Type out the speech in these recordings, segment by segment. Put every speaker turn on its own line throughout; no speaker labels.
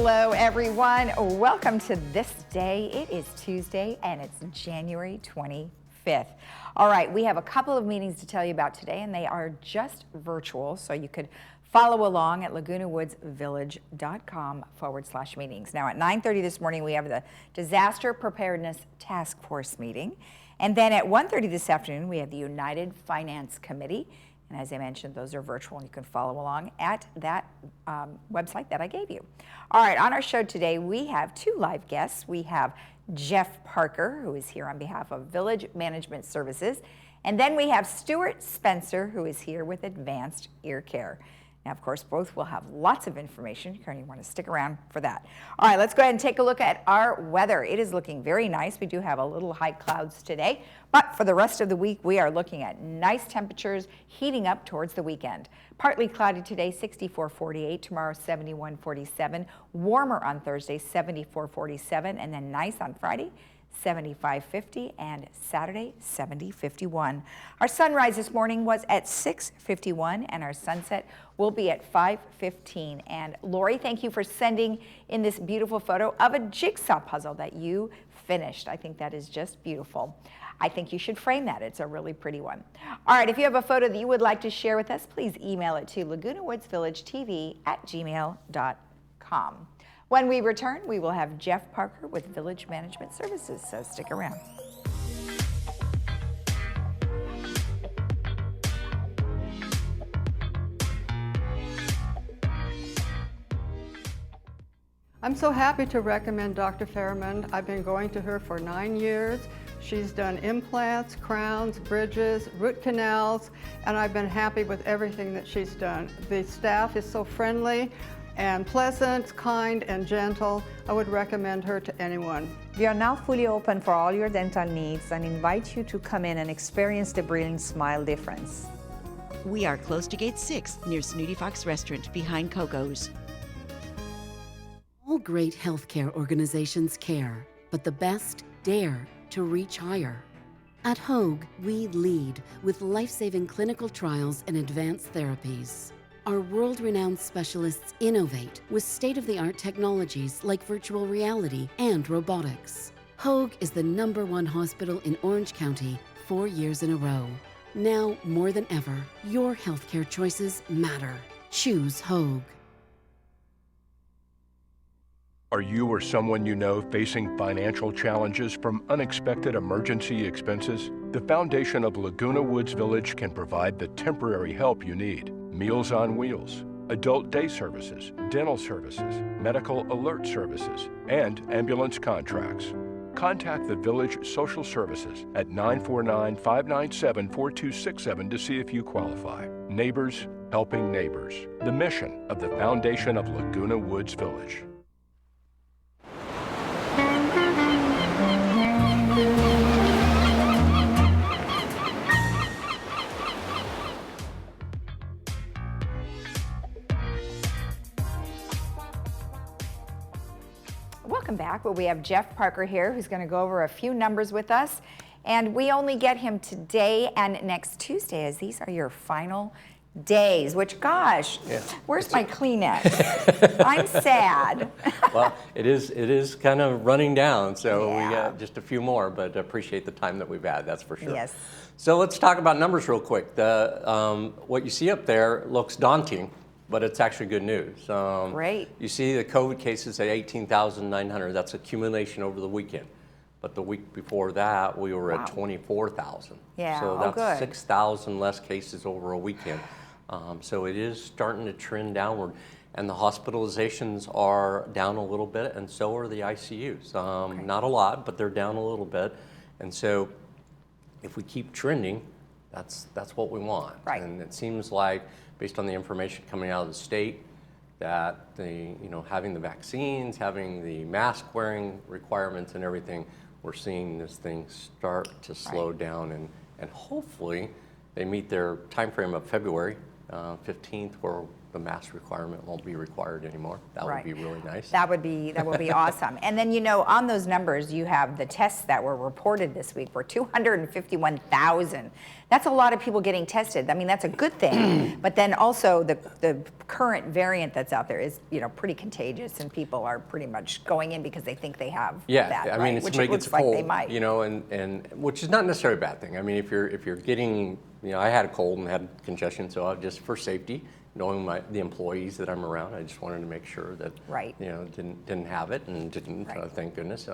Hello, everyone. Welcome to This Day. It is Tuesday, and it's January 25th. All right, we have a couple of meetings to tell you about today, and they are just virtual, so you could follow along at lagunawoodsvillage.com/meetings. Now, at 9:30 this morning, we have the Disaster Preparedness Task Force meeting. And then at 1:30 this afternoon, we have the United Finance Committee. And as I mentioned, those are virtual, and you can follow along at that website that I gave you. All right, on our show today, we have two live guests. We have Jeff Parker, who is here on behalf of Village Management Services. And then we have Stuart Spencer, who is here with Advanced Ear Care. Now, of course, both will have lots of information. You're going to want to stick around for that. All right, let's go ahead and take a look at our weather. It is looking very nice. We do have a little high clouds today, but for the rest of the week, we are looking at nice temperatures heating up towards the weekend. Partly cloudy today, 64-48. Tomorrow, 71-47. Warmer on Thursday, 74-47. And then nice on Friday, 75-50, and Saturday, 70-51. Our sunrise this morning was at 6:51, and our sunset will be at 5:15. And Lori, thank you for sending in this beautiful photo of a jigsaw puzzle that you finished. I think that is just beautiful. I think you should frame that. It's a really pretty one. All right, if you have a photo that you would like to share with us, please email it to lagunawoodsvillagetv@gmail.com. When we return, we will have Jeff Parker with Village Management Services, so stick around.
I'm so happy to recommend Dr. Fairman. I've been going to her for 9 years. She's done implants, crowns, bridges, root canals, and I've been happy with everything that she's done. The staff is so friendly and pleasant, kind, and gentle. I would recommend her to anyone.
We are now fully open for all your dental needs and invite you to come in and experience the brilliant smile difference.
We are close to Gate 6 near Snooty Fox Restaurant behind Coco's.
All great healthcare organizations care, but the best dare to reach higher. At Hoag, we lead with life-saving clinical trials and advanced therapies. Our world-renowned specialists innovate with state-of-the-art technologies like virtual reality and robotics. Hoag is the #1 hospital in Orange County 4 years in a row. Now, more than ever, your healthcare choices matter. Choose Hoag.
Are you or someone you know facing financial challenges from unexpected emergency expenses? The foundation of Laguna Woods Village can provide the temporary help you need. Meals on Wheels, adult day services, dental services, medical alert services, and ambulance contracts. Contact the Village Social Services at 949-597-4267 to see if you qualify. Neighbors helping neighbors. The mission of the foundation of Laguna Woods Village.
Welcome back. Well, we have Jeff Parker here, who's going to go over a few numbers with us. And we only get him today and next Tuesday, as these are your final days, which, gosh, where's my Kleenex? I'm sad.
Well, it is kind of running down, so we got just a few more, but appreciate the time that we've had, that's for sure.
Yes.
So let's talk about numbers real quick. What you see up there looks daunting, but it's actually good news.
Great.
You see the COVID cases at 18,900. That's accumulation over the weekend. But the week before that, we were at 24,000.
Yeah,
so
that's
that's 6,000 less cases over a weekend. So it is starting to trend downward. And the hospitalizations are down a little bit, and so are the ICUs. Not a lot, but they're down a little bit. And so if we keep trending, that's what we want.
Right.
And it seems like, based on the information coming out of the state, that having the vaccines, having the mask wearing requirements and everything, we're seeing this thing start to slow down, and hopefully they meet their time frame of February 15th, where the mask requirement won't be required anymore. That would be really nice.
That would be awesome. And then, you know, on those numbers, you have the tests that were reported this week were 251,000. That's a lot of people getting tested. I mean, that's a good thing. But then also the current variant that's out there is, you know, pretty contagious, and people are pretty much going in because they think they have that.
I mean,
right?
it's when it gets
like
cold,
they might.
you know, and which is not necessarily a bad thing. I mean, if you're getting, you know, I had a cold and had congestion, so I just for safety, knowing the employees that I'm around, I just wanted to make sure that you know didn't have it and didn't. Thank goodness.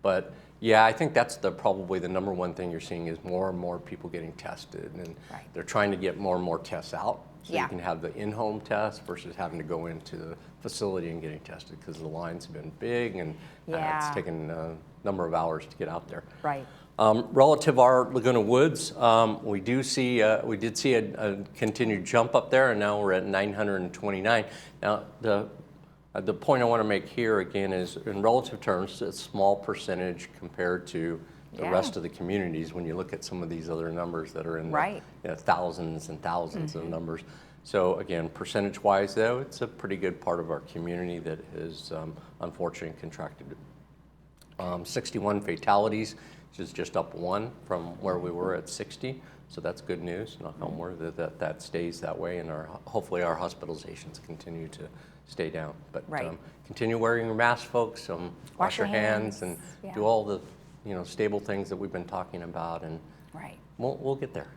But yeah, I think that's probably the number one thing you're seeing is more and more people getting tested, and they're trying to get more and more tests out. So you can have the in-home test versus having to go into the facility and getting tested because the lines have been big and it's taken a number of hours to get out there.
Right.
Relative our Laguna Woods, we did see a continued jump up there, and now we're at 929. Now the point I want to make here again is in relative terms, it's a small percentage compared to the rest of the communities when you look at some of these other numbers that are in the thousands and thousands of numbers. So again, percentage-wise though, it's a pretty good part of our community that has unfortunately contracted it. 61 fatalities, which is just up 1 from where we were at 60. So that's good news. Knock on wood that stays that way, and hopefully our hospitalizations continue to stay down. But continue wearing your mask, folks. Wash your hands and do all the stable things that we've been talking about, and we'll get there.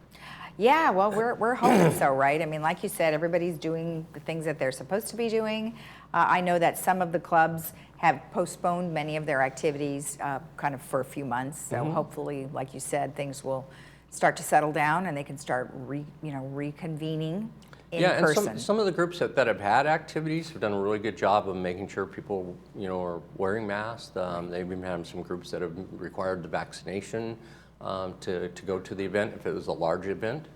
Yeah, well, we're hoping so, right? I mean, like you said, everybody's doing the things that they're supposed to be doing. I know that some of the clubs have postponed many of their activities kind of for a few months. So hopefully, like you said, things will start to settle down and they can start reconvening in person.
And some of the groups that have had activities have done a really good job of making sure people are wearing masks. They've even had some groups that have required the vaccination to go to the event if it was a large event,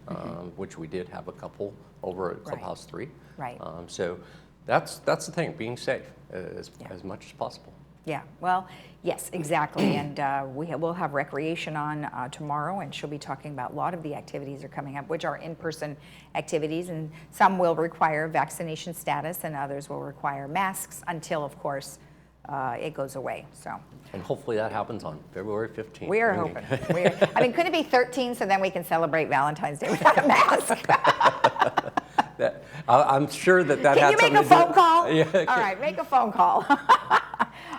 which we did have a couple over at Clubhouse 3.
Right.
So that's the thing, being safe as much as possible.
Yeah, well, yes, exactly. And we'll have Recreation on tomorrow, and she'll be talking about a lot of the activities that are coming up, which are in-person activities, and some will require vaccination status and others will require masks until, of course, it goes away. So.
And hopefully that happens on February 15th.
We are hoping. I mean, could it be 13 so then we can celebrate Valentine's Day without a mask?
I'm sure that
Can
had
you
something
make a phone call?
Yeah.
All right, make a phone call.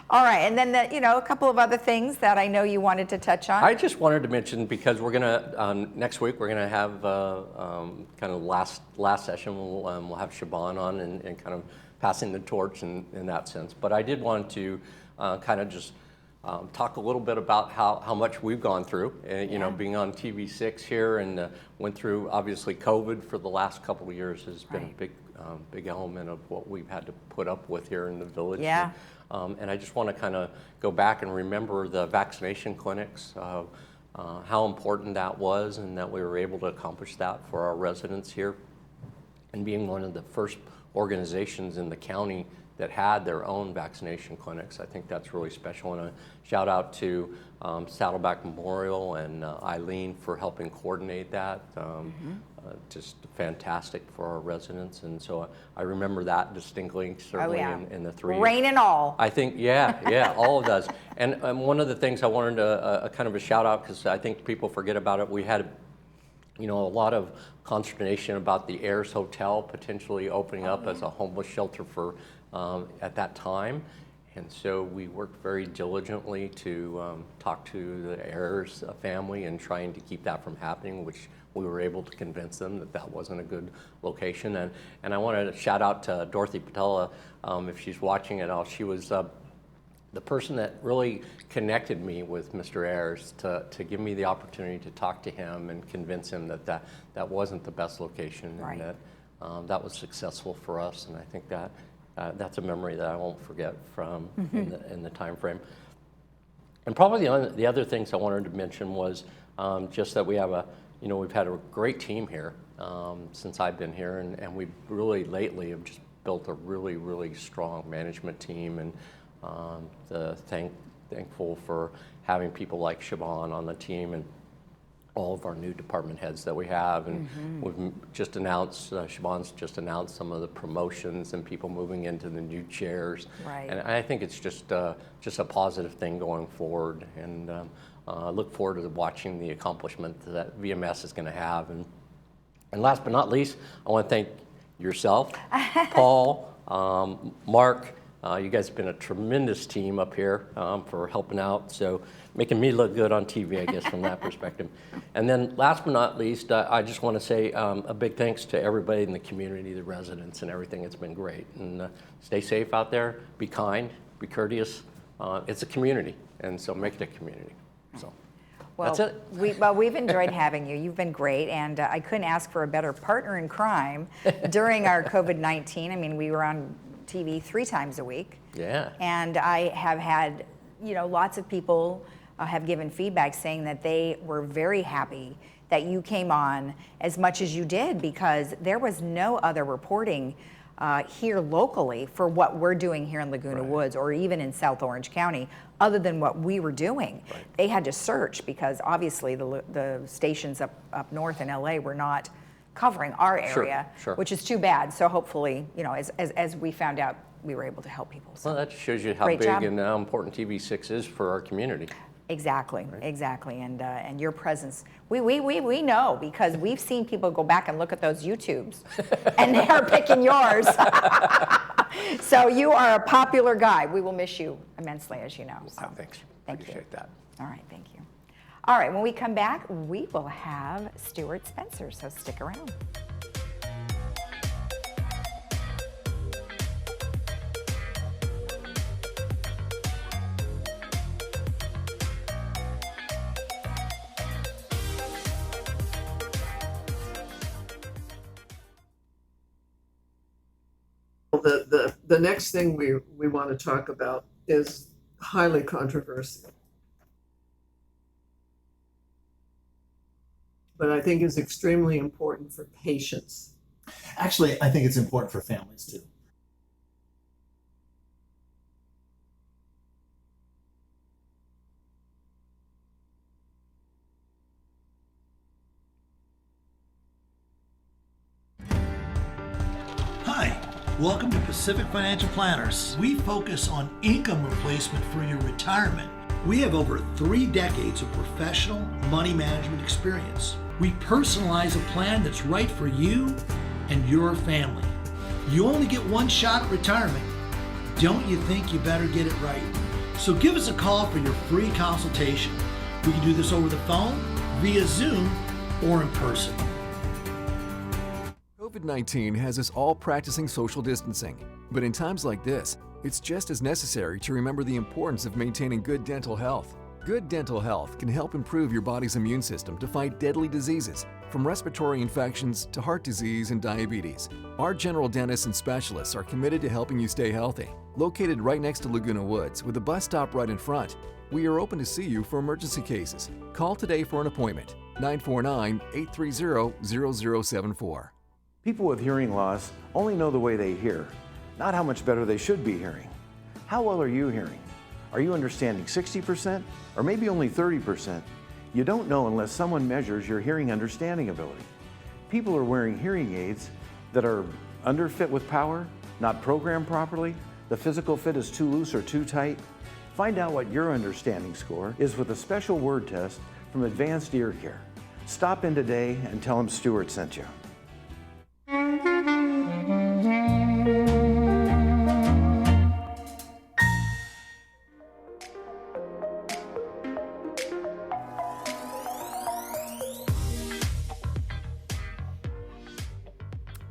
All right, and then a couple of other things that I know you wanted to touch on.
I just wanted to mention, because we're gonna next week we're gonna have kind of last session. We'll have Siobhan on and kind of passing the torch in that sense. But I did want to kind of just talk a little bit about how much we've gone through. Being on TV6 here and went through obviously COVID for the last couple of years has been a big element of what we've had to put up with here in the village.
Yeah.
And I just want to kind of go back and remember the vaccination clinics, how important that was, and that we were able to accomplish that for our residents here. And being one of the first organizations in the county that had their own vaccination clinics, I think that's really special. And a shout out to Saddleback Memorial and Eileen for helping coordinate that. Just fantastic for our residents, and so I remember that distinctly, certainly in the 3 years.
Rain and all.
I think, all of those. And one of the things I wanted to kind of a shout out, because I think people forget about it, we had a lot of consternation about the Ayers Hotel potentially opening up as a homeless shelter for at that time. And so we worked very diligently to talk to the Ayers family and trying to keep that from happening, which we were able to convince them that wasn't a good location. And I wanted to shout out to Dorothy Patella, if she's watching it all. She was the person that really connected me with Mr. Ayers to give me the opportunity to talk to him and convince him that wasn't the best location, and that was successful for us. And I think that's a memory that I won't forget from in the time frame. And probably the other things I wanted to mention was just that we have we've had a great team here since I've been here, and we really lately have just built a really, really strong management team, and thankful for having people like Siobhan on the team. And all of our new department heads that we have, and we've just announced, Siobhan's just announced some of the promotions and people moving into the new chairs.
Right.
And I think it's just a positive thing going forward, and I look forward to watching the accomplishment that VMS is going to have. And last but not least, I want to thank yourself, Paul, Mark. You guys have been a tremendous team up here for helping out, so making me look good on TV, I guess, from that perspective. And then last but not least, I just want to say a big thanks to everybody in the community, the residents and everything. It's been great. And stay safe out there, be kind, be courteous. It's a community, and so make it a community. So
Well,
that's it.
We've enjoyed having you. You've been great, and I couldn't ask for a better partner in crime during our COVID-19. I mean, we were on TV 3 times a week.
Yeah.
And I have had, lots of people have given feedback saying that they were very happy that you came on as much as you did, because there was no other reporting here locally for what we're doing here in Laguna Woods or even in South Orange County other than what we were doing.
Right.
They had to search because obviously the stations up north in LA were not covering our area,
Sure.
which is too bad. So hopefully, as we found out, we were able to help people. So.
Well, that shows you how
Great
big
job.
and how important TV6 is for our community.
Exactly, exactly, and your presence, we know, because we've seen people go back and look at those YouTubes, and they're picking yours. So you are a popular guy. We will miss you immensely, as you know. So
Thanks.
Thank you.
Appreciate that.
All right, thank you. All right, when we come back, we will have Stuart Spencer. So stick around.
The next thing we want to talk about is highly controversial, but I think is extremely important for patients.
Actually, I think it's important for families too. Hi, welcome to Pacific Financial Planners. We focus on income replacement for your retirement. We have over 3 decades of professional money management experience. We personalize a plan that's right for you and your family. You only get one shot at retirement. Don't you think you better get it right? So give us a call for your free consultation. We can do this over the phone, via Zoom, or in person.
COVID-19 has us all practicing social distancing, but in times like this, it's just as necessary to remember the importance of maintaining good dental health. Good dental health can help improve your body's immune system to fight deadly diseases, from respiratory infections to heart disease and diabetes. Our general dentists and specialists are committed to helping you stay healthy. Located right next to Laguna Woods with a bus stop right in front, we are open to see you for emergency cases. Call today for an appointment, 949-830-0074.
People with hearing loss only know the way they hear, not how much better they should be hearing. How well are you hearing? Are you understanding 60% or maybe only 30%? You don't know unless someone measures your hearing understanding ability. People are wearing hearing aids that are underfit with power, not programmed properly, the physical fit is too loose or too tight. Find out what your understanding score is with a special word test from Advanced Ear Care. Stop in today and tell them Stuart sent you.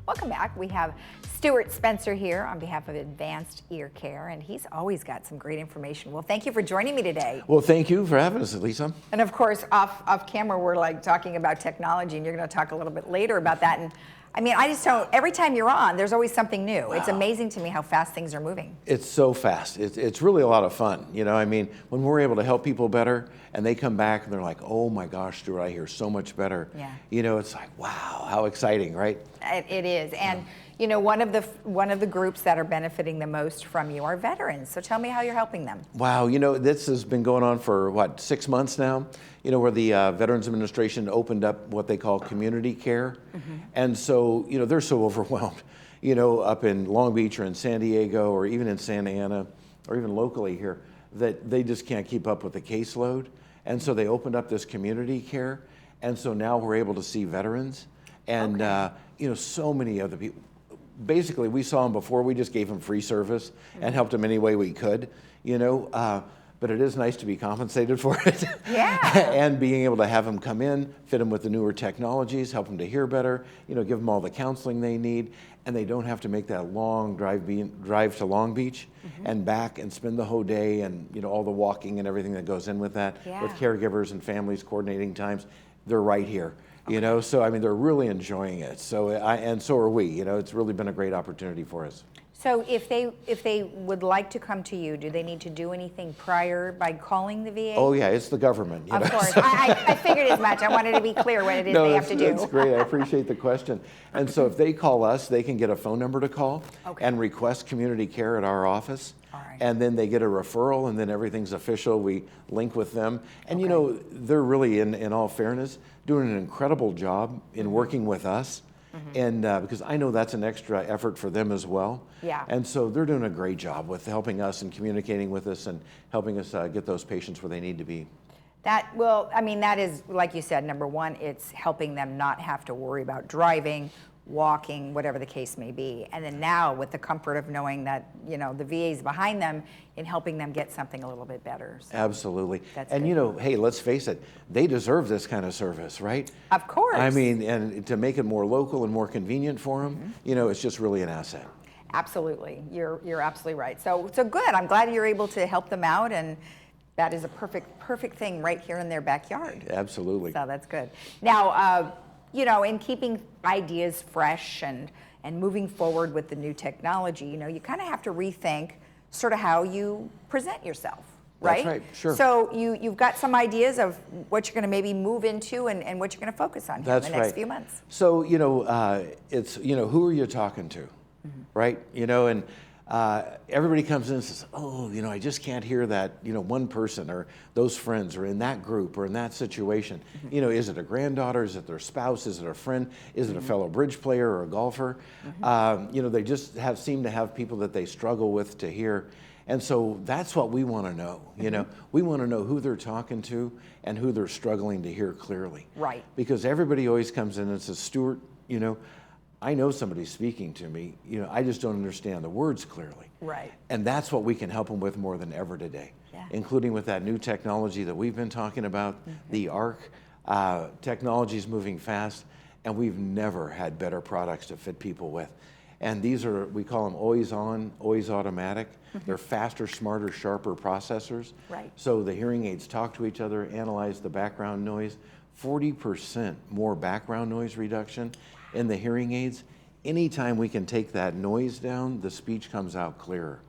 Welcome back. We have Stuart Spencer here on behalf of Advanced Ear Care, and he's always got some great information. Well, thank you for joining me today.
Well, thank you for having us, Lisa.
And of course, off camera, we're like talking about technology, and you're going to talk a little bit later about that. And I mean, I just don't, every time you're on, there's always something new. Wow. It's amazing to me how fast things are moving.
It's so fast. It's really a lot of fun. You know, I mean, when we're able to help people better and they come back and they're like, oh my gosh, Stuart, I hear so much better.
Yeah.
You know, it's like, wow, how exciting, right?
It is. And, You know, one of the groups that are benefiting the most from you are veterans. So tell me how you're helping them.
Wow, you know, this has been going on for, what, 6 months now? You know, where the Veterans Administration opened up what they call community care. And so, you know, they're so overwhelmed, you know, up in Long Beach or in San Diego or even in Santa Ana or even locally here, that they just can't keep up with the caseload. And so they opened up this community care. And so now we're able to see veterans. And, you know, so many other people. Basically, we saw them before. We just gave them free service and helped them any way we could, you know. But it is nice to be compensated for it.
Yeah.
And being able to have them come in, fit them with the newer technologies, help them to hear better, you know, give them all the counseling they need. And they don't have to make that long drive to Long Beach and back and spend the whole day and, you know, all the walking and everything that goes in with that, with caregivers and families coordinating times. They're right here. You know, so I mean, they're really enjoying it. So and so are we. You know, it's really been a great opportunity for us.
So if they would like to come to you, do they need to do anything prior by calling the VA?
Oh yeah, it's the government. You
of
know,
course,
so.
I figured as much. I wanted to be clear what it is
No,
they have to do.
That's great. I appreciate the question. And so if they call us, they can get a phone number to call and request community care at our office. And then they get a referral, and then everything's official. We link with them. And, you know, they're really, in all fairness, doing an incredible job in working with us. And because I know that's an extra effort for them as well.
Yeah.
And so they're doing a great job with helping us and communicating with us and helping us get those patients where they need to be.
I mean, that is, like you said, number one, it's helping them not have to worry about driving, walking, whatever the case may be. And then now with the comfort of knowing that, you know, the VA's behind them in helping them get something a little bit better. So
Absolutely.
that's
And
good.
you know, hey, let's face it, they deserve this kind of service, right?
Of course.
I mean, and to make it more local and more convenient for them, you know, it's just really an asset.
Absolutely. You're absolutely right. So good. I'm glad you're able to help them out, and that is a perfect thing right here in their backyard.
Absolutely.
So that's good. Now, you know, in keeping ideas fresh and moving forward with the new technology, you know, you kind of have to rethink sort of how you present yourself, right?
That's right, sure.
So you've got some ideas of what you're going to maybe move into and what you're going to focus on here in the next few months.
So, you know, it's, you know, who are you talking to, right? You know, and everybody comes in and says, oh, you know, I just can't hear that, you know, one person or those friends or in that group or in that situation. You know, is it a granddaughter? Is it their spouse? Is it a friend? Is it a fellow bridge player or a golfer? You know, they just seem to have people that they struggle with to hear. And so that's what we want to know. You know, we want to know who they're talking to and who they're struggling to hear clearly.
Right.
Because everybody always comes in and says, Stuart, you know, I know somebody's speaking to me, you know, I just don't understand the words clearly.
Right.
And that's what we can help them with more than ever today, including with that new technology that we've been talking about, the ARC. Technology is moving fast, and we've never had better products to fit people with. And these are, we call them always on, always automatic. They're faster, smarter, sharper processors.
Right.
So the hearing aids talk to each other, analyze the background noise. 40% more background noise reduction in the hearing aids. Anytime we can take that noise down, the speech comes out clearer.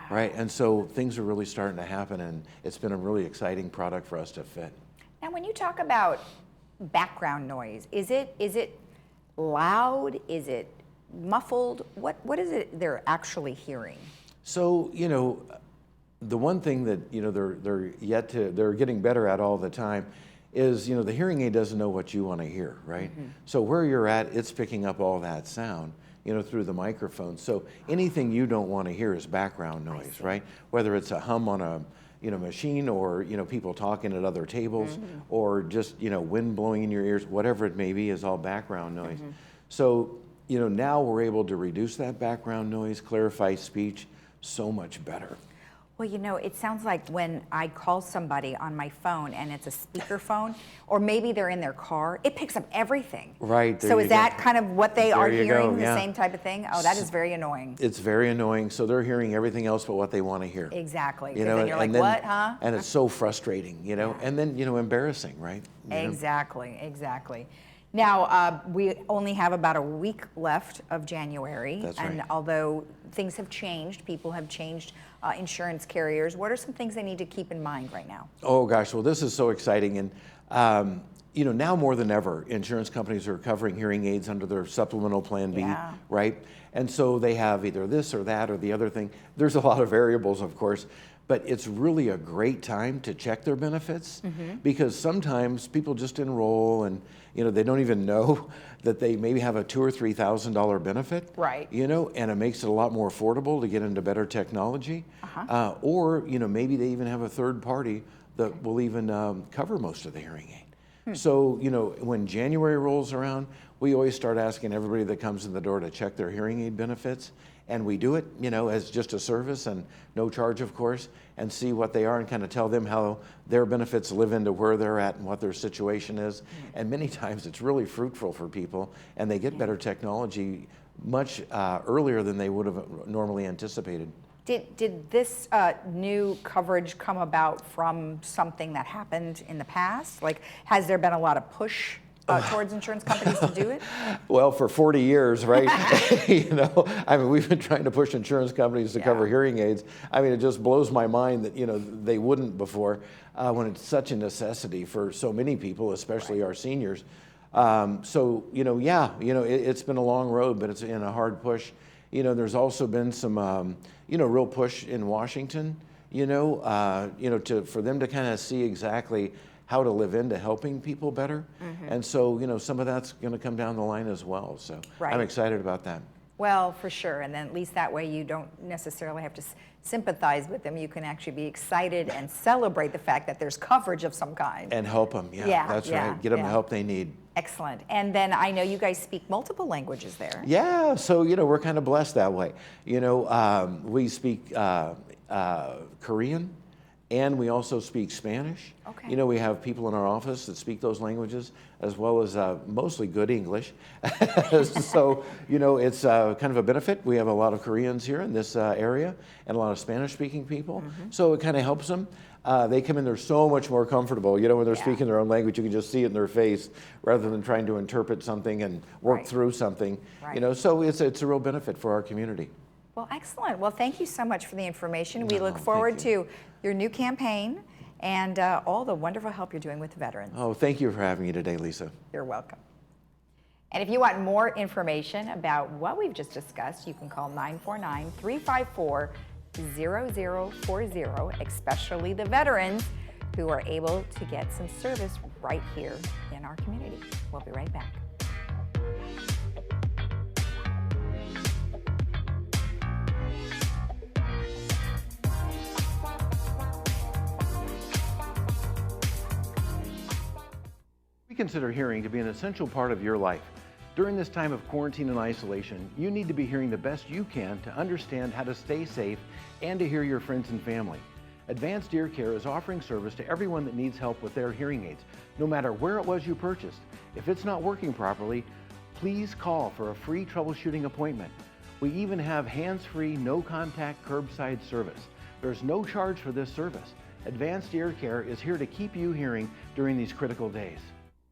Right? And so things are really starting to happen, and it's been a really exciting product for us to fit.
Now, when you talk about background noise, is it loud? Is it muffled? What is it they're actually hearing?
So, you know, the one thing that, you know, they're getting better at all the time is, you know, the hearing aid doesn't know what you want to hear, right? So where you're at, it's picking up all that sound, you know, through the microphone. So anything you don't want to hear is background noise, right? Whether it's a hum on a, you know, machine, or, you know, people talking at other tables, or just, you know, wind blowing in your ears, whatever it may be, is all background noise. So, you know, now we're able to reduce that background noise, clarify speech so much better.
Well, you know, it sounds like when I call somebody on my phone and it's a speakerphone, or maybe they're in their car, it picks up everything.
Right.
So is that kind of what they are hearing, the
yeah.
same type of thing? Oh, that is very annoying.
It's very annoying. So they're hearing everything else but what they want to hear.
Exactly.
You know,
then you're like, what, huh?
And it's so frustrating, you know, and then, you know, embarrassing, right? You know?
Exactly. Now, we only have about a week left of January.
That's
and
right.
although things have changed, people have changed insurance carriers, what are some things they need to keep in mind right now?
Oh, gosh. Well, this is so exciting. And, now more than ever, insurance companies are covering hearing aids under their supplemental plan B,
Yeah.
right? And so they have either this or that or the other thing. There's a lot of variables, of course, but it's really a great time to check their benefits because sometimes people just enroll and they don't even know that they maybe have a $2,000 or $3,000 benefit,
Right.
and it makes it a lot more affordable to get into better technology, or maybe they even have a third party that will even cover most of the hearing aid. So when January rolls around, we always start asking everybody that comes in the door to check their hearing aid benefits. And we do it, as just a service and no charge, of course, and see what they are and kind of tell them how their benefits live into where they're at and what their situation is. And many times it's really fruitful for people and they get better technology much earlier than they would have normally anticipated.
Did this new coverage come about from something that happened in the past? Like, has there been a lot of push towards insurance companies to do it?
Well, for 40 years, right? We've been trying to push insurance companies to cover hearing aids. It just blows my mind that, they wouldn't before when it's such a necessity for so many people, especially our seniors. It's been a long road, but it's in a hard push. There's also been some, real push in Washington, for them to kind of see exactly how to live into helping people better. And so, some of that's going to come down the line as well. So I'm excited about that.
Well, for sure. And then at least that way you don't necessarily have to sympathize with them. You can actually be excited and celebrate the fact that there's coverage of some kind.
And help them. That's right. Get them the help they need.
Excellent. And then I know you guys speak multiple languages there.
Yeah. So, we're kind of blessed that way. We speak Korean. And we also speak Spanish.
Okay.
We have people in our office that speak those languages, as well as mostly good English. So, it's kind of a benefit. We have a lot of Koreans here in this area and a lot of Spanish-speaking people. So it kind of helps them. They come in, they're so much more comfortable. When they're speaking their own language, you can just see it in their face rather than trying to interpret something and work through something. So it's a real benefit for our community.
Well, excellent. Well, thank you so much for the information. We look forward to your new campaign and all the wonderful help you're doing with the veterans.
Oh, thank you for having me today, Lisa.
You're welcome. And if you want more information about what we've just discussed, you can call 949-354-0040, especially the veterans who are able to get some service right here in our community. We'll be right back.
We consider hearing to be an essential part of your life. During this time of quarantine and isolation, you need to be hearing the best you can to understand how to stay safe and to hear your friends and family. Advanced Ear Care is offering service to everyone that needs help with their hearing aids, no matter where it was you purchased. If it's not working properly, please call for a free troubleshooting appointment. We even have hands-free, no-contact curbside service. There's no charge for this service. Advanced Ear Care is here to keep you hearing during these critical days.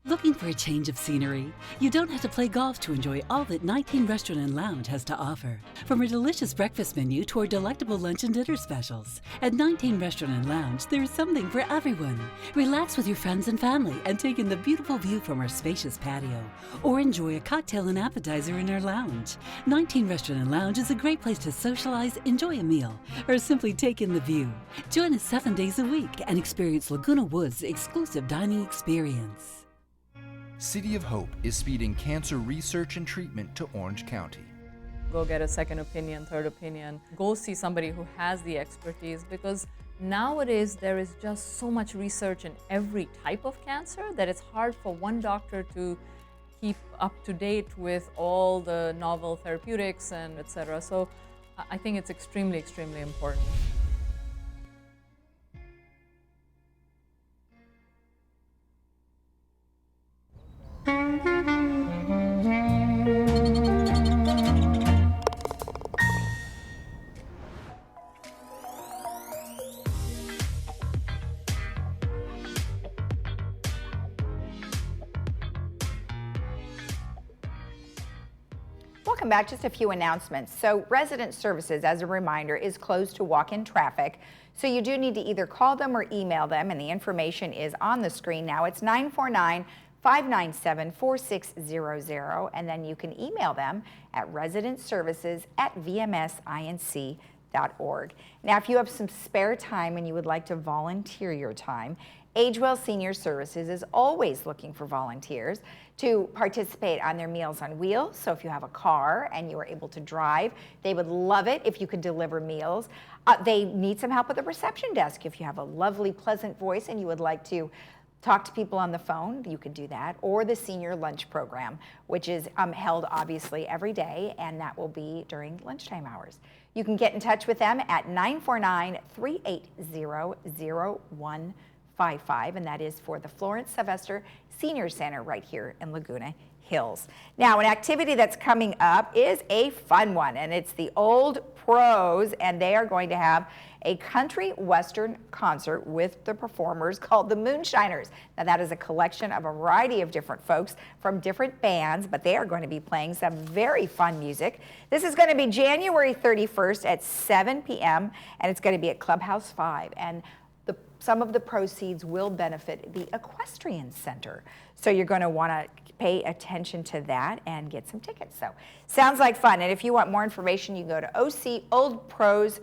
Looking for a change of scenery? You don't have to play golf to enjoy all that 19 Restaurant and Lounge has to offer. From a delicious breakfast menu to our delectable lunch and dinner specials. At 19 Restaurant and Lounge, there is something for everyone. Relax with your friends and family and take in the beautiful view from our spacious patio. Or enjoy a cocktail and appetizer in our lounge. 19 Restaurant and Lounge is a great place to socialize, enjoy a meal, or simply take in the view. Join us 7 days a week and experience Laguna Woods' exclusive dining experience.
City of Hope is speeding cancer research and treatment to Orange County.
Go get a second opinion, third opinion. Go see somebody who has the expertise, because nowadays there is just so much research in every type of cancer that it's hard for one doctor to keep up to date with all the novel therapeutics and etc. So I think it's extremely, extremely important.
Welcome back. Just a few announcements. So Resident Services, as a reminder, is closed to walk-in traffic. So you do need to either call them or email them, and the information is on the screen now. It's 597-4600, and then you can email them at residentservices@vmsinc.org. Now, if you have some spare time and you would like to volunteer your time, AgeWell Senior Services is always looking for volunteers to participate on their Meals on Wheels. So if you have a car and you are able to drive, they would love it if you could deliver meals. They need some help at the reception desk. If you have a lovely, pleasant voice and you would like to talk to people on the phone, you could do that. Or the Senior Lunch Program, which is held obviously every day, and that will be during lunchtime hours. You can get in touch with them at 949-380-0155, and that is for the Florence Sylvester Senior Center right here in Laguna Hills. Now, an activity that's coming up is a fun one, and it's the Old Pros, and they are going to have a country western concert with the performers called the Moonshiners. Now, that is a collection of a variety of different folks from different bands, but they are going to be playing some very fun music. This is going to be January 31st at 7 p.m., and it's going to be at Clubhouse 5. And some of the proceeds will benefit the Equestrian Center. So you're going to want to pay attention to that and get some tickets. So sounds like fun. And if you want more information, you can go to ocoldpros.org.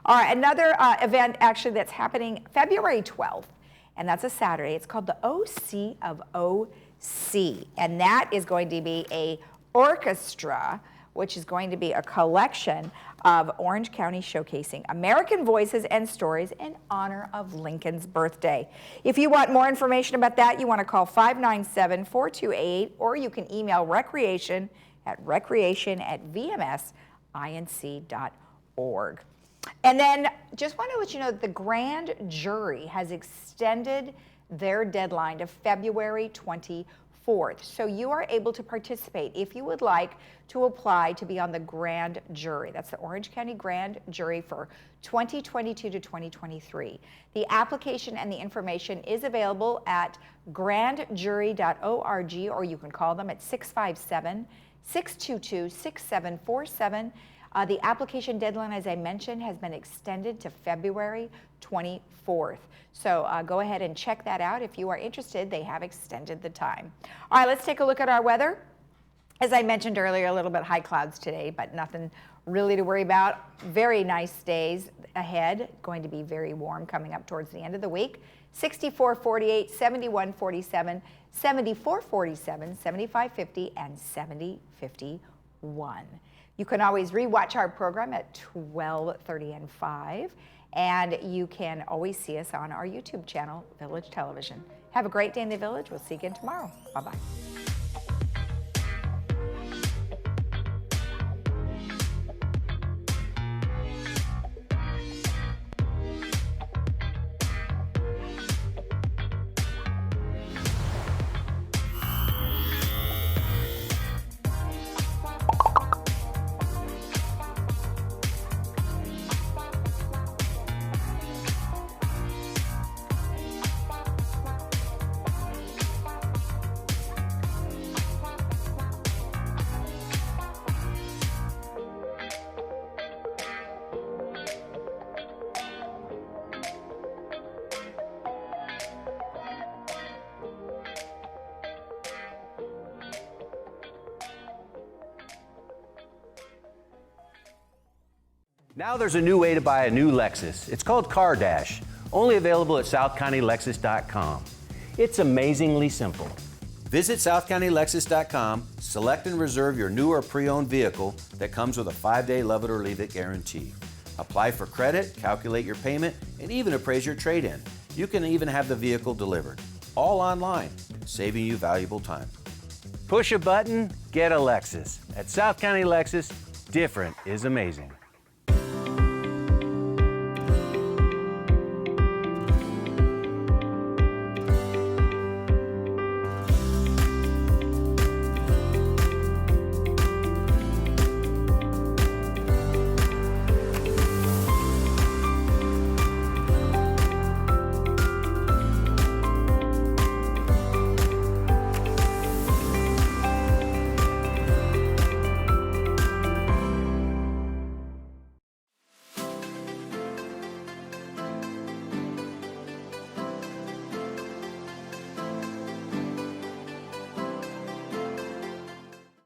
All right, another event actually that's happening February 12th, and that's a Saturday. It's called the OC of OC, and that is going to be a orchestra, which is going to be a collection of Orange County showcasing American voices and stories in honor of Lincoln's birthday. If you want more information about that, you want to call 597-4288, or you can email recreation@vmsinc.org. And then just want to let you know that the grand jury has extended their deadline to February 24th. So you are able to participate if you would like to apply to be on the grand jury. That's the Orange County Grand Jury for 2022 to 2023. The application and the information is available at grandjury.org, or you can call them at 657-622-6747. The application deadline, as I mentioned, has been extended to February 24th. So go ahead and check that out. If you are interested, they have extended the time. All right, let's take a look at our weather. As I mentioned earlier, a little bit high clouds today, but nothing really to worry about. Very nice days ahead. Going to be very warm coming up towards the end of the week. 64-48, 71-47, 74-47, 75-50, and 70-51. You can always rewatch our program at 12:30 and 5, and you can always see us on our YouTube channel, Village Television. Have a great day in the Village. We'll see you again tomorrow. Bye-bye.
Now there's a new way to buy a new Lexus. It's called Car Dash, only available at SouthCountyLexus.com. It's amazingly simple. Visit SouthCountyLexus.com, select and reserve your new or pre-owned vehicle that comes with a 5-day love it or leave it guarantee. Apply for credit, calculate your payment, and even appraise your trade-in. You can even have the vehicle delivered, all online, saving you valuable time. Push a button, get a Lexus. At South County Lexus, different is amazing.